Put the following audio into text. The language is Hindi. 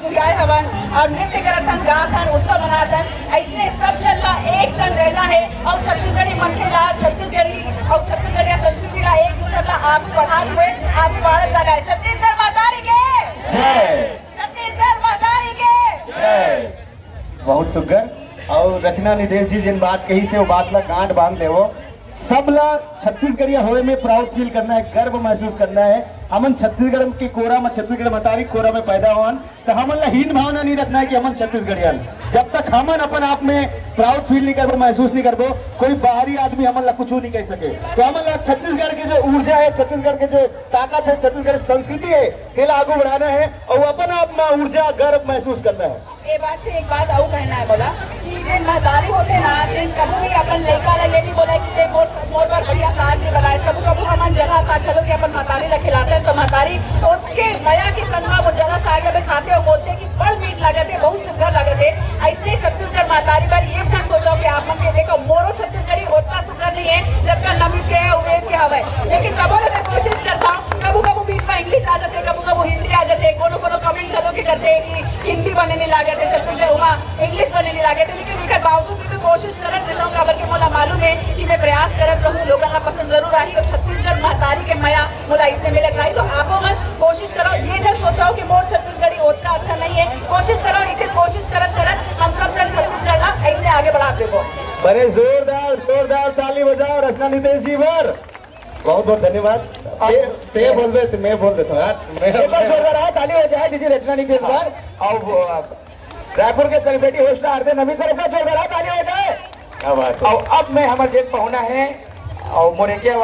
जुड़ियाए हवन और नृत्य करत हन, गात हन, उत्सव मनात हन। ऐसने सब चलना एक संग रहना है और छत्तीसगढ़ी मनखे ला छत्तीसगढ़ी संस्कृति ला एक दूसरे ला आगे बढ़ाते हुए आगे बढ़त जाना है। छत्तीसगढ़ मातारी के जय। छत्तीसगढ़ मातारी के जय। बहुत सुगर और रचना निदेश जी जिन बात कही से वो बात ला गांठ बांध ले वो सब ला छत्तीसगढ़िया होए में प्राउड फील करना है, गर्व महसूस करना है। हमन छत्तीसगढ़ के कोरा में छत्तीसगढ़ मतारी कोरा में पैदा हुआ तो हमन ला हीन भावना नहीं रखना है कि हमन छत्तीसगढ़िया। जब तक हमन अपन आप में प्राउड फील नहीं करबो, महसूस नहीं करबो, कोई बाहरी आदमी हमन ला कुछ नहीं कह सके। तो हमन ला छत्तीसगढ़ की जो ऊर्जा है, छत्तीसगढ़ की जो ताकत है, छत्तीसगढ़ संस्कृति है, के आगे बढ़ाना है और अपन आप में ऊर्जा गर्व महसूस करना है। ये बात से एक बात और कहना है बोला कि जे महतारी होते ना दिन कभी भी अपन लड़का ला ये नहीं बोला कि ते मोर पर बढ़िया साग नहीं बनाए। कभी हमन जगह साग खलो के अपन महतारी ला खिलाते हैं तो महतारी उनके मया के संग वो जगह साग में खाते और बोलते हैं कि बड़ मीठ लागत है, बहुत सुंदर लागत है। ऐसे छत्तीसगढ़ महतारी पर ये क्षण सोचो कि आप मन के देखो मोरो छत्तीसगढ़ी उतना सुंदर नहीं है जबका नमित के है उमेद के हवे। लेकिन कबो मैं कोशिश करता हूँ, कबू बीच में इंग्लिश आ जाते, कबू हिंदी आ जाते, कोनो कमेंट करो के करते हैं कि हिंदी बने नहीं लागे थे छत्तीसगढ़ वहाँ इंग्लिश बने नहीं लागे थे। लेकिन इसके बावजूद भी कोशिश करत रहता हूँ काबर के मोला मालूम है कि मैं प्रयास करत रहूँ, लोगों का पसंद जरूर आई और छत्तीसगढ़ महतारी के मया मोला इसने मिलत रही। तो आपो मन कोशिश करो, ये जन सोचाओ कि मोर छत्तीसगढ़ी उतना अच्छा नहीं है, कोशिश करो एक कोशिश करत हम सब जन छत्तीसगढ़ ला ऐसे आगे बढ़ा देबो। बड़े जोरदार ताली बजाओ रचना निदेश जी पर। बहुत बहुत धन्यवाद। ते बोल रहे थे, मैं बोल देता हूँ यार। एक बार जोरदार ताली हो जाए दीजिए रचना निदेश पर। और रायपुर के सेलिब्रिटी होस्ट आरजे नवीन पर अपना जोरदार ताली हो जाए। और अब मैं हमारे जेल पहुंचा है और मोरे के